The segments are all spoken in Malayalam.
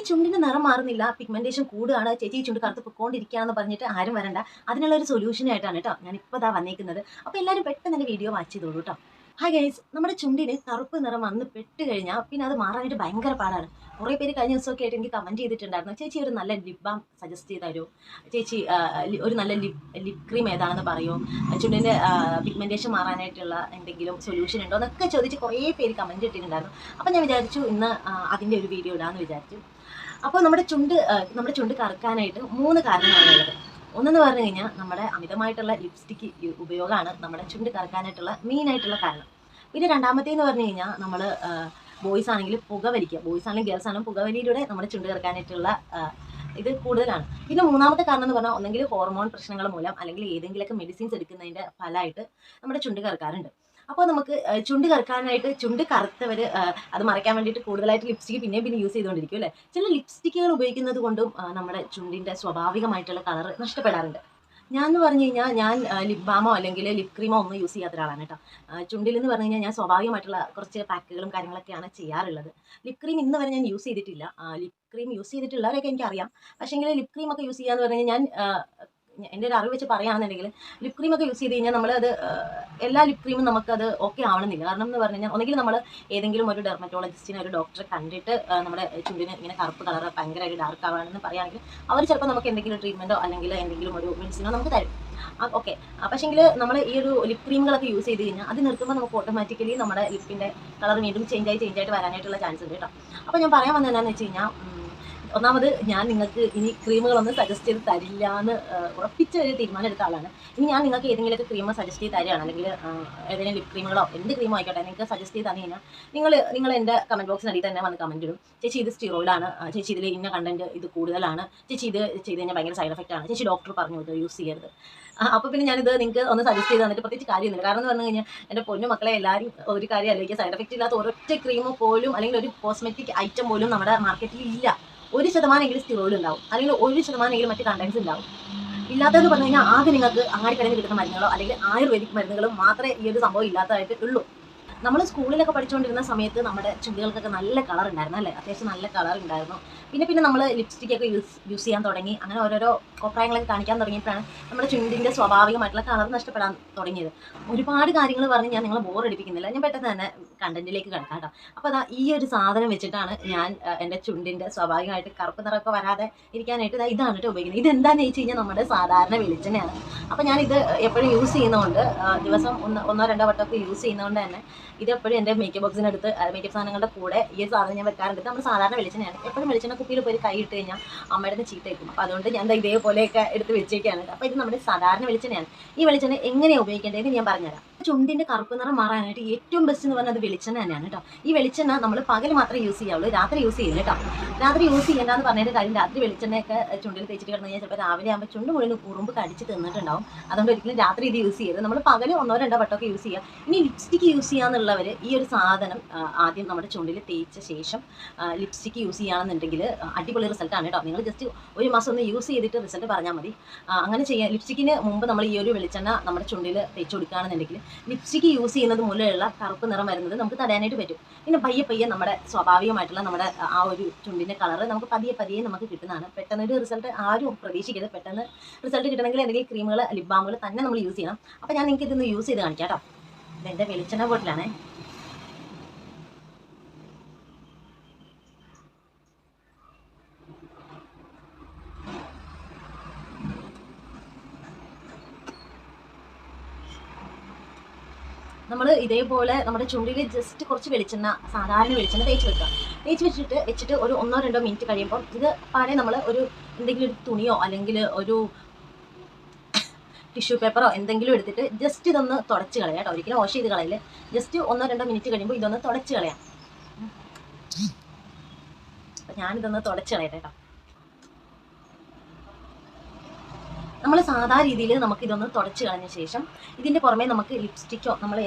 ചുണ്ടിന്റെ നിറം മാറുന്നില്ല, പിഗ്മെന്റേഷൻ കൂടുകയാണ്, ചേച്ചി ചുണ്ട് കറുത്ത് പൊക്കോണ്ടിരിക്കുകയാണെന്ന് പറഞ്ഞിട്ട് ആരും വരണ്ട. അതിനുള്ള ഒരു സൊല്യൂഷനായിട്ടാണ് കേട്ടോ ഞാൻ ഇപ്പോൾ ഇതാ വന്നേക്കുന്നത്. അപ്പോൾ എല്ലാവരും പെട്ടെന്ന് എൻ്റെ വീഡിയോ വാച്ച് ചെയ്തോളൂ കേട്ടോ. ഹായ് ഗൈസ്, നമ്മുടെ ചുണ്ടിന് കറുപ്പ് നിറം വന്ന് പെട്ട് കഴിഞ്ഞാൽ പിന്നെ അത് മാറാനായിട്ട് ഭയങ്കര പാടാണ്. കുറേ പേര് കഴിഞ്ഞ ദിവസമൊക്കെ ആയിട്ട് എനിക്ക് കമൻറ്റ് ചെയ്തിട്ടുണ്ടായിരുന്നു, ചേച്ചി ഒരു നല്ല ലിപ് ബാം സജസ്റ്റ് ചെയ്ത് തരുമോ, ചേച്ചി ഒരു നല്ല ലിപ് ക്രീം ഏതാണെന്ന് പറയുമോ, ചുണ്ടിൻ്റെ പിഗ്മെൻറ്റേഷൻ മാറാനായിട്ടുള്ള എന്തെങ്കിലും സൊല്യൂഷൻ ഉണ്ടോ എന്നൊക്കെ ചോദിച്ച് കുറേ പേര് കമൻറ്റ് ഇട്ടിട്ടുണ്ടായിരുന്നു. അപ്പോൾ ഞാൻ വിചാരിച്ചു ഇന്ന് അതിൻ്റെ ഒരു വീഡിയോ ഇടാമെന്ന് വിചാരിച്ചു. അപ്പോൾ നമ്മുടെ ചുണ്ട് കറുക്കാനായിട്ട് 3 കാരണങ്ങളാണുള്ളത്. ഒന്നെന്ന് പറഞ്ഞു കഴിഞ്ഞാൽ നമ്മുടെ അമിതമായിട്ടുള്ള ലിപ്സ്റ്റിക്ക് ഉപയോഗമാണ് നമ്മുടെ ചുണ്ട് കറുക്കാനായിട്ടുള്ള മെയിനായിട്ടുള്ള കാരണം. പിന്നെ രണ്ടാമത്തേന്ന് പറഞ്ഞു കഴിഞ്ഞാൽ നമ്മൾ ബോയ്സ് ആണെങ്കിൽ പുകവലിക്കുക, ബോയ്സ് ആണെങ്കിലും ഗേൾസ് ആണെങ്കിലും പുകവലിയിലൂടെ നമ്മുടെ ചുണ്ട് കറുക്കാനായിട്ടുള്ള ഇത് കൂടുതലാണ്. പിന്നെ മൂന്നാമത്തെ കാരണം എന്ന് പറഞ്ഞാൽ ഒന്നെങ്കിൽ ഹോർമോൺ പ്രശ്നങ്ങൾ മൂലം അല്ലെങ്കിൽ ഏതെങ്കിലുമൊക്കെ മെഡിസിൻസ് എടുക്കുന്നതിൻ്റെ ഫലമായിട്ട് നമ്മുടെ ചുണ്ട് കറുക്കാറുണ്ട്. അപ്പോൾ നമുക്ക് ചുണ്ട് കറുക്കാനായിട്ട് ചുണ്ട് കറുത്തവർ അത് മറയ്ക്കാൻ വേണ്ടിയിട്ട് കൂടുതലായിട്ട് ലിപ്സ്റ്റിക്ക് പിന്നെ യൂസ് ചെയ്തുകൊണ്ടിരിക്കും അല്ലേ. ചില ലിപ്സ്റ്റിക്കുകൾ ഉപയോഗിക്കുന്നത് കൊണ്ടും നമ്മുടെ ചുണ്ടിൻ്റെ സ്വാഭാവികമായിട്ടുള്ള കളർ നഷ്ടപ്പെടാറുണ്ട്. ഞാൻ എന്ന് പറഞ്ഞു കഴിഞ്ഞാൽ ഞാൻ ലിപ് ബാമോ അല്ലെങ്കിൽ ലിപ് ക്രീമോ ഒന്നും യൂസ് ചെയ്യാത്ത ഒരാളാണ് കേട്ടോ. ചുണ്ടിലെന്ന് പറഞ്ഞു കഴിഞ്ഞാൽ ഞാൻ സ്വാഭാവികമായിട്ടുള്ള കുറച്ച് പാക്കുകളും കാര്യങ്ങളൊക്കെയാണ് ചെയ്യാറുള്ളത്. ലിപ് ക്രീം ഇന്ന് വരെ ഞാൻ യൂസ് ചെയ്തിട്ടില്ല. ലിപ് ക്രീം യൂസ് ചെയ്തിട്ടുള്ളവരൊക്കെ എനിക്കറിയാം. പക്ഷേങ്കിൽ ലിപ് ക്രീം ഒക്കെ യൂസ് ചെയ്യാന്ന് പറഞ്ഞു കഴിഞ്ഞാൽ എൻ്റെ ഒരു അറിവ് വെച്ച് പറയുകയാണെന്നുണ്ടെങ്കിൽ ലിപ് ക്രീം ഒക്കെ യൂസ് ചെയ്ത് കഴിഞ്ഞാൽ നമ്മളത് എല്ലാ ലിപ് ക്രീമും നമുക്കത് ഓക്കെ ആവണമെന്നില്ല. കാരണം എന്ന് പറഞ്ഞു കഴിഞ്ഞാൽ ഒന്നെങ്കിൽ നമ്മൾ ഏതെങ്കിലും ഒരു ഡെർമറ്റോളജിസ്റ്റിനെ ഒരു ഡോക്ടറെ കണ്ടിട്ട് നമ്മുടെ ചുണ്ടിന് ഇങ്ങനെ കറുപ്പ് കളർ ഭയങ്കരമായിട്ട് ഡാർക്ക് ആവാണെന്ന് പറയുകയാണെങ്കിൽ അവർ ചിലപ്പോൾ നമുക്ക് എന്തെങ്കിലും ട്രീറ്റ്മെൻറ്റോ അല്ലെങ്കിൽ എന്തെങ്കിലും ഒരു മെഡിസിനോ നമുക്ക് തരും. ഓക്കെ. പക്ഷേങ്കിൽ നമ്മൾ ഈ ഒരു ലിപ് ക്രീമുകളൊക്കെ യൂസ് ചെയ്ത് കഴിഞ്ഞാൽ അത് നിർത്തുമ്പോൾ നമുക്ക് ഓട്ടോമാറ്റിക്കലി നമ്മുടെ ലിപ്പിൻ്റെ കളർ വീണ്ടും ചേഞ്ച് ആയിട്ട് വരാനായിട്ടുള്ള ചാൻസ് ഉണ്ട് കേട്ടോ. അപ്പോൾ ഞാൻ പറയാൻ വന്നത് എന്താണെന്ന് വെച്ച് കഴിഞ്ഞാൽ, ഒന്നാമത് ഞാൻ നിങ്ങൾക്ക് ഇനി ക്രീമുകളൊന്നും സജസ്റ്റ് ചെയ്ത് തരില്ല എന്ന് ഉറപ്പിച്ച ഒരു തീരുമാനം എടുത്ത ആളാണ്. ഇനി ഞാൻ നിങ്ങൾക്ക് ഏതെങ്കിലുമൊക്കെ ക്രീം സജസ്റ്റ് ചെയ്ത് തരികയാണ്, അല്ലെങ്കിൽ ഏതെങ്കിലും ലിപ് ക്രീമുകളോ എന്ത് ക്രീമോ ആയിക്കോട്ടെ നിങ്ങൾക്ക് സജസ്റ്റ് ചെയ്ത് തന്നു കഴിഞ്ഞാൽ നിങ്ങൾ എൻ്റെ കമൻറ്റ് ബോക്സിനടിയിൽ തന്നെ വന്ന് കമൻറ്റ് ഇടും, ചേച്ചി ഇത് സ്റ്റിറോയിഡാണ്, ചേച്ചി ഇതിൽ ഇന്ന കണ്ടന്റ് ഇത് കൂടുതലാണ്, ചേച്ചി ഇത് ചെയ്ത് കഴിഞ്ഞാൽ ഭയങ്കര സൈഡ് എഫക്റ്റ് ആണ്, ചേച്ചി ഡോക്ടർ പറഞ്ഞു ഇത് യൂസ് ചെയ്യരുത്. അപ്പോൾ പിന്നെ ഞാനിത് നിങ്ങൾക്ക് ഒന്ന് സജസ്റ്റ് ചെയ്ത് തന്നിട്ട് പ്രത്യേകിച്ച് കാര്യമൊന്നുമില്ല. കാരണം എന്ന് പറഞ്ഞു കഴിഞ്ഞാൽ എൻ്റെ പൊന്നു മക്കളെ, എല്ലാവരും ഒരു കാര്യം അല്ലെങ്കിൽ സൈഡ് എഫക്റ്റ് ഇല്ലാത്ത ഒരൊറ്റ ക്രീമോ പോലും അല്ലെങ്കിൽ ഒരു കോസ്മെറ്റിക് ഐറ്റം പോലും നമ്മുടെ മാർക്കറ്റിൽ ഇല്ല. 1% സ്റ്റിറോയിഡ് ഉണ്ടാവും, അല്ലെങ്കിൽ 1% മറ്റ് കണ്ടൻസ് ഉണ്ടാവും. ഇല്ലാത്തതെന്ന് പറഞ്ഞു കഴിഞ്ഞാൽ ആകെ നിങ്ങൾക്ക് അങ്ങാടിക്കടയിൽ കിട്ടുന്ന മരുന്നുകളോ അല്ലെങ്കിൽ ആയുർവേദിക് മരുന്നുകളും മാത്രമേ ഈ ഒരു സംഭവം ഇല്ലാത്തതായിട്ട് ഉള്ളൂ. നമ്മൾ സ്കൂളിലൊക്കെ പഠിച്ചുകൊണ്ടിരുന്ന സമയത്ത് നമ്മുടെ ചുണ്ടുകൾക്കൊക്കെ നല്ല കളർ ഉണ്ടായിരുന്നു അല്ലേ, അത്യാവശ്യം നല്ല കളർ ഉണ്ടായിരുന്നു. പിന്നെ നമ്മൾ ലിപ്സ്റ്റിക്കൊക്കെ യൂസ് ചെയ്യാൻ തുടങ്ങി, അങ്ങനെ ഓരോരോ കോപ്രായങ്ങളൊക്കെ കാണിക്കാൻ തുടങ്ങിയപ്പോഴാണ് നമ്മുടെ ചുണ്ടിൻ്റെ സ്വാഭാവികമായിട്ടുള്ള കളർ നഷ്ടപ്പെടാൻ തുടങ്ങിയത്. ഒരുപാട് കാര്യങ്ങൾ പറഞ്ഞ് ഞാൻ നിങ്ങളെ ബോറടിപ്പിക്കുന്നില്ല, ഞാൻ പെട്ടെന്ന് തന്നെ കണ്ടന്റിലേക്ക് കിടക്കാം കേട്ടോ. അപ്പോൾ അതാ ഈ ഒരു സാധനം വെച്ചിട്ടാണ് ഞാൻ എൻ്റെ ചുണ്ടിൻ്റെ സ്വാഭാവികമായിട്ട് കറുപ്പ് നിറമൊക്കെ വരാതെ ഇരിക്കാനായിട്ട് ഇതാണ് കേട്ടോ ഉപയോഗിക്കുന്നത്. ഇതെന്താണെന്ന് ചോദിച്ചു കഴിഞ്ഞാൽ നമ്മുടെ സാധാരണ വെളിച്ചെണ്ണയാണ്. അപ്പോൾ ഞാനിത് എപ്പോഴും യൂസ് ചെയ്യുന്നതുകൊണ്ട്, ദിവസം 1-2 വട്ടമൊക്കെ യൂസ് ചെയ്യുന്നതുകൊണ്ട് തന്നെ ഇതെപ്പോഴും എൻ്റെ മേക്കപ്പ് ബോക്സിനടുത്ത് മേക്കപ്പ് സാധനങ്ങളുടെ കൂടെ ഈ ഒരു സാധനം ഞാൻ വെക്കാറുണ്ട്. നമ്മൾ സാധാരണ വെളിച്ചെണ്ണയാണ്. എപ്പോഴും വെളിച്ചെണ്ണ കുപ്പിയിൽ പോയി കൈ ഇട്ട് കഴിഞ്ഞാൽ അമ്മയുടെ ചീത്ത വയ്ക്കും. അപ്പോൾ അതുകൊണ്ട് ഞാൻ ഇതേപോലെയൊക്കെ എടുത്ത് വെച്ചേക്കാണ്. അപ്പോൾ ഇത് നമ്മുടെ സാധാരണ വെളിച്ചെണ്ണയാണ്. ഈ വെളിച്ചെണ്ണ എങ്ങനെയാണ് ഉപയോഗിക്കേണ്ടതെന്ന് ഞാൻ പറഞ്ഞുതരാം. ചുണ്ടിൻ്റെ കറുപ്പ് നിറം മാറാനായിട്ട് ഏറ്റവും ബെസ്റ്റ് എന്ന് പറഞ്ഞാൽ അത് വെളിച്ചെണ്ണ തന്നെയാണ് കേട്ടോ. ഈ വെളിച്ചെണ്ണ നമ്മൾ പകൽ മാത്രമേ യൂസ് ചെയ്യാവുള്ളൂ, രാത്രി യൂസ് ചെയ്യില്ല കേട്ടോ. രാത്രി യൂസ് ചെയ്യേണ്ടെന്ന് പറഞ്ഞിട്ട് കാര്യം, രാത്രി വെളിച്ചെണ്ണയൊക്കെ ചുണ്ടിൽ തേച്ചിട്ട് കിടന്നു കഴിഞ്ഞാൽ ചിലപ്പോൾ രാവിലെ ആകുമ്പോൾ ചുണ്ട് മുഴുവൻ ഉറുമ്പ് കടിച്ച് തിന്നിട്ടുണ്ടാവും. അതുകൊണ്ട് ഒരിക്കലും രാത്രി ഇത് യൂസ് ചെയ്യരുത്. നമ്മൾ പകൽ 1-2 വട്ടമൊക്കെ യൂസ് ചെയ്യുക. ഇനി ലിപ്സ്റ്റിക്ക് യൂസ് ചെയ്യാന്നുള്ളവർ ഈ ഒരു സാധനം ആദ്യം നമ്മുടെ ചുണ്ടിൽ തേച്ച ശേഷം ലിപ്സ്റ്റിക്ക് യൂസ് ചെയ്യുകയാണെന്നുണ്ടെങ്കിൽ അടിപൊളി റിസൾട്ടാണ് കേട്ടോ. നിങ്ങൾ ജസ്റ്റ് 1 മാസം ഒന്ന് യൂസ് ചെയ്തിട്ട് റിസൾട്ട് പറഞ്ഞാൽ മതി. അങ്ങനെ ചെയ്യാം. ലിപ്സ്റ്റിക്കിന് മുമ്പ് നമ്മൾ ഈ ഒരു വെളിച്ചെണ്ണ നമ്മുടെ ചുണ്ടിൽ തേച്ച് കൊടുക്കുകയാണെന്നുണ്ടെങ്കിൽ ലിപ്സ്റ്റിക്ക് യൂസ് ചെയ്യുന്നത് മൂലമുള്ള കറുപ്പ് നിറം വരുന്നത് നമുക്ക് തടയാനായിട്ട് പറ്റും. പിന്നെ പയ്യെ നമ്മുടെ സ്വാഭാവികമായിട്ടുള്ള നമ്മുടെ ആ ഒരു ചുണ്ടിൻ്റെ കളറ് നമുക്ക് പതിയെ നമുക്ക് കിട്ടുന്നതാണ്. പെട്ടെന്നൊരു റിസൾട്ട് ആരും പ്രതീക്ഷിക്കരുത്. പെട്ടെന്ന് റിസൾട്ട് കിട്ടണമെങ്കിൽ എന്തെങ്കിലും ക്രീമുകൾ ലിപ് ബാമുകൾ തന്നെ നമ്മൾ യൂസ് ചെയ്യണം. അപ്പോൾ ഞാൻ നിങ്ങൾക്ക് ഇതൊന്ന് യൂസ് ചെയ്ത് കാണിക്കാം കേട്ടോ. ഇതെൻ്റെ വെളിച്ചെണ്ണ ബോട്ടിലാണേ. നമ്മൾ ഇതേപോലെ നമ്മുടെ ചുണ്ടിൽ ജസ്റ്റ് കുറച്ച് വെളിച്ചെണ്ണ, സാധാരണ വെളിച്ചെണ്ണ തേച്ച് വെച്ചിട്ട് ഒരു 1-2 മിനിറ്റ് കഴിയുമ്പോൾ ഇത് പാടെ നമ്മൾ ഒരു എന്തെങ്കിലും ഒരു തുണിയോ അല്ലെങ്കിൽ ഒരു ടിഷ്യൂ പേപ്പറോ എന്തെങ്കിലും എടുത്തിട്ട് ജസ്റ്റ് ഇതൊന്ന് തുടച്ച് കളയാം കേട്ടോ. ഒരിക്കലും വാഷ് ചെയ്ത് കളയില്ല. ജസ്റ്റ് 1-2 മിനിറ്റ് കഴിയുമ്പോൾ ഇതൊന്ന് തുടച്ച് കളയാം. അപ്പം ഞാനിതൊന്ന് തുടച്ച് കളയട്ടെ കേട്ടോ. നമ്മൾ സാധാ രീതിയിൽ നമുക്കിതൊന്ന് തുടച്ച് കളഞ്ഞ ശേഷം ഇതിൻ്റെ പുറമെ നമുക്ക് ലിപ്സ്റ്റിക്കോ നമ്മൾ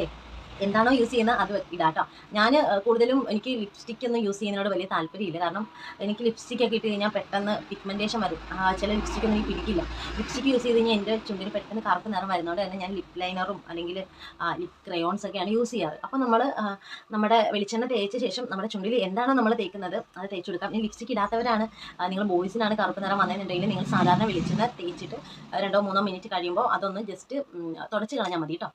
എന്താണോ യൂസ് ചെയ്യുന്നത് അത് ഇടാട്ടോ. ഞാൻ കൂടുതലും എനിക്ക് ലിപ്സ്റ്റിക് ഒന്നും യൂസ് ചെയ്യുന്നതിനോട് വലിയ താല്പര്യമില്ല. കാരണം എനിക്ക് ലിപ്സ്റ്റിക് ഒക്കെ ഇട്ട് കഴിഞ്ഞാൽ പെട്ടെന്ന് പിഗ്മെൻറ്റേഷൻ വരും. ചില ലിപ്സ്റ്റിക് ഒന്നും എനിക്ക് പിടിക്കില്ല. ലിപ്സ്റ്റിക് യൂസ് ചെയ്ത് കഴിഞ്ഞാൽ എൻ്റെ ചുണ്ടിന് പെട്ടെന്ന് കറുപ്പ് നിറം വരുന്നതുകൊണ്ട് തന്നെ ഞാൻ ലിപ് ലൈനറും അല്ലെങ്കിൽ ലിപ് ക്രയോൺസ് ഒക്കെയാണ് യൂസ് ചെയ്യാറ്. അപ്പോൾ നമ്മൾ നമ്മുടെ വെളിച്ചെണ്ണ തേച്ച ശേഷം നമ്മുടെ ചുണ്ടിൽ എന്താണോ നമ്മൾ തേക്കുന്നത് അത് തേച്ച് കൊടുക്കാം. ഇനി ലിപ്സ്റ്റിക് ഇടാത്തവരാണ്, നിങ്ങൾ ബോയ്സിനാണ് കറുപ്പ് നിറം വന്നതെന്നുണ്ടെങ്കിൽ നിങ്ങൾ സാധാരണ വെളിച്ചെണ്ണ തേച്ചിട്ട് 2-3 മിനിറ്റ് കഴിയുമ്പോൾ അതൊന്ന് ജസ്റ്റ് തുടച്ച് കളഞ്ഞാൽ മതി കേട്ടോ.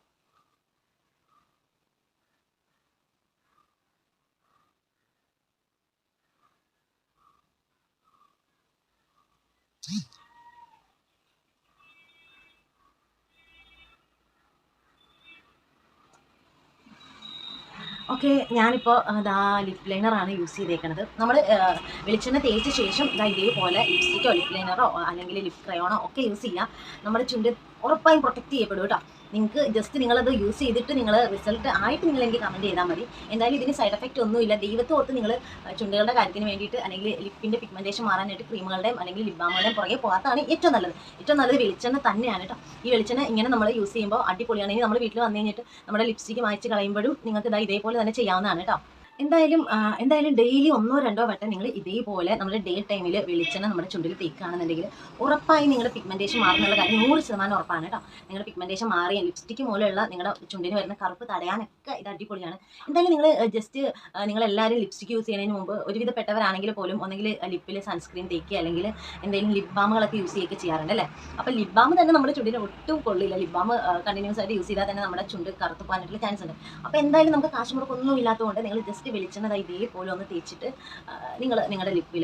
ഓക്കെ, ഞാനിപ്പോൾ ദാ ലിപ് ലൈനറാണ് യൂസ് ചെയ്തേക്കുന്നത്. നമ്മൾ വെളിച്ചെണ്ണ തേച്ച ശേഷം ഇതേപോലെ ലിപ്സ്റ്റിക്കോ ലിപ് ലൈനറോ അല്ലെങ്കിൽ ലിപ് ക്രയോണോ ഒക്കെ യൂസ് ചെയ്യുക. നമ്മുടെ ചുണ്ട് ഉറപ്പായും പ്രൊട്ടക്റ്റ് ചെയ്യപ്പെടും കേട്ടോ. നിങ്ങൾക്ക് ജസ്റ്റ് നിങ്ങളത് യൂസ് ചെയ്തിട്ട് നിങ്ങൾ റിസൾട്ട് ആയിട്ട് നിങ്ങൾ എനിക്ക് കമൻറ്റ് ചെയ്താൽ മതി. എന്തായാലും ഇതിന് സൈഡ് എഫക്റ്റ് ഒന്നുമില്ല. ദൈവത്തോർത്ത് നിങ്ങൾ ചുണ്ടുകളുടെ കാര്യത്തിന് വേണ്ടിയിട്ട് അല്ലെങ്കിൽ ലിപ്പിൻ്റെ പിഗ്മെൻറ്റേഷൻ മാറാനായിട്ട് ക്രീമുകളുടെയും അല്ലെങ്കിൽ ലിപ് ബാമുകളുടെയും പുറകെ പോകാത്തതാണ് ഏറ്റവും നല്ലത്. ഏറ്റവും നല്ലത് വെളിച്ചെണ്ണ തന്നെയാണ് കേട്ടോ. ഈ വെളിച്ചെണ്ണ ഇങ്ങനെ നമ്മൾ യൂസ് ചെയ്യുമ്പോൾ അടിപൊളിയാണ്. ഇനി നമ്മൾ വീട്ടിൽ വന്നു കഴിഞ്ഞിട്ട് നമ്മുടെ ലിപ്സ്റ്റിക്ക് മായ്ച്ച് കളയുമ്പോഴും നിങ്ങൾക്ക് ഇതേപോലെ തന്നെ ചെയ്യാവുന്നതാണ് കേട്ടോ. എന്തായാലും ഡെയിലി 1-2 വട്ടം നിങ്ങൾ ഇതേപോലെ നമ്മുടെ ഡേ ടൈമിൽ വെളിച്ചെണ്ണ നമ്മുടെ ചുണ്ടിൽ തേക്കുകയാണെന്നുണ്ടെങ്കിൽ ഉറപ്പായി നിങ്ങളുടെ പിഗ്മെൻറ്റേഷൻ മാറുന്നുള്ള കാര്യം 100% ഉറപ്പാണ് കേട്ടോ. നിങ്ങളുടെ പിഗ്മെൻറ്റേഷൻ മാറിയ ലിപ്സ്റ്റിക്ക് മൂലമുള്ള നിങ്ങളുടെ ചുണ്ടിന് വരുന്ന കറുപ്പ് തടയാനൊക്കെ ഇത് അടിപൊളിയാണ്. എന്തായാലും നിങ്ങൾ ജസ്റ്റ് നിങ്ങളെല്ലാവരും ലിപ്സ്റ്റിക്ക് യൂസ് ചെയ്യുന്നതിന് മുമ്പ് ഒരുവിധപ്പെട്ടവരാണെങ്കിൽ പോലും ഒന്നെങ്കിൽ ലിപ്പിൽ സൺസ്ക്രീൻ തേക്കുക അല്ലെങ്കിൽ എന്തെങ്കിലും ലിപ് ബാമുകളൊക്കെ യൂസ് ചെയ്യുകയൊക്കെ ചെയ്യാറുണ്ട് അല്ലേ. അപ്പോൾ ലിപ് ബാം തന്നെ നമ്മുടെ ചുണ്ടിന് ഒട്ടും കൊള്ളില്ല. ലിപ് ബാം കണ്ടിന്യൂസ് ആയിട്ട് യൂസ് ചെയ്താൽ തന്നെ നമ്മുടെ ചുണ്ട് കറുത്ത് പോകാനായിട്ടുള്ള ചാൻസ് ഉണ്ട്. അപ്പോൾ എന്തായാലും നമുക്ക് കാശ് മുടക്കൊന്നും ഇല്ലാത്തതുകൊണ്ട് നിങ്ങൾ ജസ്റ്റ് വെളിച്ചെണ്ണ ഇതേപോലെ ഒന്ന് തേച്ചിട്ട് നിങ്ങൾ നിങ്ങളുടെ ലിപ്പിൽ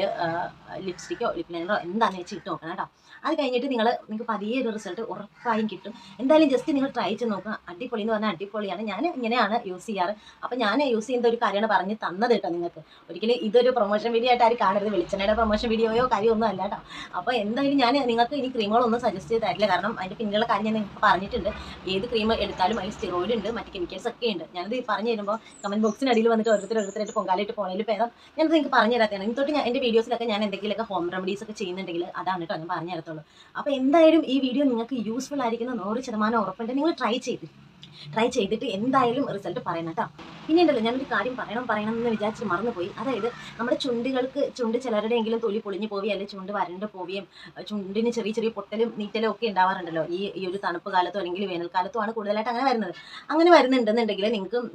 ലിപ്സ്റ്റിക്കോ ലിപ് ലൈനറോ എന്താണെന്ന് വെച്ച് ഇട്ട് നോക്കണം കേട്ടോ. അത് കഴിഞ്ഞിട്ട് നിങ്ങൾക്ക് പതിയെ ഒരു റിസൾട്ട് ഉറപ്പായും കിട്ടും. എന്തായാലും ജസ്റ്റ് നിങ്ങൾ ട്രൈ ചെയ്ത് നോക്കുക. അടിപൊളി എന്ന് പറഞ്ഞാൽ അടിപൊളിയാണ്. ഞാൻ ഇങ്ങനെയാണ് യൂസ് ചെയ്യാറ്. അപ്പോൾ ഞാൻ യൂസ് ചെയ്യുന്ന ഒരു കാര്യമാണ് പറഞ്ഞ് തന്നത് കേട്ടോ നിങ്ങൾക്ക്. ഒരിക്കലും ഇതൊരു പ്രൊമോഷൻ വീഡിയോ ആയിട്ട് ആരും കാണരുത്. വെളിച്ചെണ്ണയുടെ പ്രൊമോഷൻ വീഡിയോയോ കാര്യമൊന്നും അല്ല കേട്ടോ. അപ്പോൾ എന്തായാലും ഞാൻ നിങ്ങൾക്ക് ഇനി ക്രീമുകളൊന്നും സജസ്റ്റ് ചെയ്ത് തരില്ല. കാരണം അതിൻ്റെ പിന്നിലുള്ള കാര്യം ഞാൻ നിങ്ങൾക്ക് പറഞ്ഞിട്ടുണ്ട്. ഏത് ക്രീം എടുത്താലും അതിൽ സ്റ്റിറോയിഡ് ഉണ്ട്, മറ്റ് കെമിക്കൽസ് ഒക്കെ ഉണ്ട്. ഞാനത് പറഞ്ഞു തരുമ്പോൾ കമൻറ്റ് ബോക്സിനടിയിൽ വന്നിട്ട് ഓരോരുത്തരായിട്ട് പൊങ്കാലായിട്ട് പോകണേൽ ഭേദം ഞാനത് നിങ്ങൾക്ക് പറഞ്ഞു തരാത്തതാണ്. ഇന്നിട്ട് എൻ്റെ വീഡിയോസിലൊക്കെ ഞാൻ എന്തെങ്കിലുമൊക്കെ ഹോം റെമഡീസ് ഒക്കെ ചെയ്യുന്നുണ്ടെങ്കിൽ അതാണ് കേട്ടോ ഞാൻ പറഞ്ഞു തരത്തുള്ളൂ. അപ്പോൾ എന്തായാലും ഈ വീഡിയോ നിങ്ങൾക്ക് യൂസ്ഫുൾ ആയിരിക്കുന്ന 100% ഉറപ്പുണ്ട്. നിങ്ങൾ ട്രൈ ചെയ്തിട്ട് എന്തായാലും റിസൾട്ട് പറയണം കേട്ടോ. പിന്നെ ഉണ്ടല്ലോ, ഞാനൊരു കാര്യം പറയണം എന്ന് വിചാരിച്ച് മറന്നുപോയി. അതായത് നമ്മുടെ ചുണ്ട് ചിലരുടെയെങ്കിലും തൊലി പൊളിഞ്ഞു പോവുകയും അല്ലെങ്കിൽ ചുണ്ട് വരണ്ട് പോവുകയും ചുണ്ടിന് ചെറിയ പൊട്ടലും നീറ്റലും ഒക്കെ ഉണ്ടാവാറുണ്ടല്ലോ. ഈ ഒരു തണുപ്പ് കാലത്തോ അല്ലെങ്കിൽ വേനൽക്കാലത്തോ ആണ് കൂടുതലായിട്ട് അങ്ങനെ വരുന്നുണ്ടെന്നുണ്ടെങ്കിൽ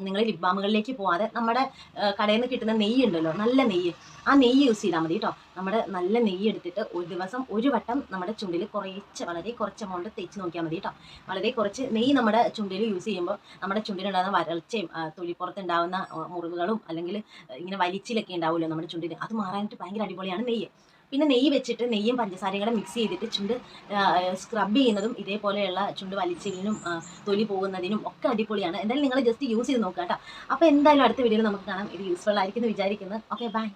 നിങ്ങൾ ലിപ് ബാമുകളിലേക്ക് പോകാതെ നമ്മുടെ കടയിൽ നിന്ന് കിട്ടുന്ന നെയ്യ് ഉണ്ടല്ലോ, നല്ല നെയ്യ്, ആ നെയ്യ് യൂസ് ചെയ്താൽ മതി കേട്ടോ. നമ്മുടെ നല്ല നെയ്യ് എടുത്തിട്ട് ഒരു ദിവസം ഒരു വട്ടം നമ്മുടെ ചുണ്ടിൽ വളരെ കുറച്ച് എമൗണ്ട് തേച്ച് നോക്കിയാൽ മതി കേട്ടോ. വളരെ കുറച്ച് നെയ്യ് നമ്മുടെ ചുണ്ടിൽ യൂസ് ചെയ്യുമ്പോൾ നമ്മുടെ ചുണ്ടിനുണ്ടാകുന്ന വരൾച്ചയും തൊലിപ്പുറത്തുണ്ടാകുന്ന മുറിവുകളും അല്ലെങ്കിൽ ഇങ്ങനെ വലിച്ചിലൊക്കെ ഉണ്ടാവുമല്ലോ നമ്മുടെ ചുണ്ടിന്, അത് മാറാനായിട്ട് ഭയങ്കര അടിപൊളിയാണ് നെയ്യ്. പിന്നെ നെയ്യ് വെച്ചിട്ട് നെയ്യും പഞ്ചസാരയും കൂടെ മിക്സ് ചെയ്തിട്ട് ചുണ്ട് സ്ക്രബ് ചെയ്യുന്നതും ഇതേപോലെയുള്ള ചുണ്ട് വലിച്ചിലിനും തൊലി പോകുന്നതിനും ഒക്കെ അടിപൊളിയാണ്. എന്തായാലും നിങ്ങൾ ജസ്റ്റ് യൂസ് ചെയ്ത് നോക്കുക കേട്ടോ. അപ്പോൾ എന്തായാലും അടുത്ത വീഡിയോയിൽ നമുക്ക് കാണാം. ഇത് യൂസ്ഫുൾ ആയിരിക്കും എന്ന് വിചാരിക്കുന്നു. Okay, by.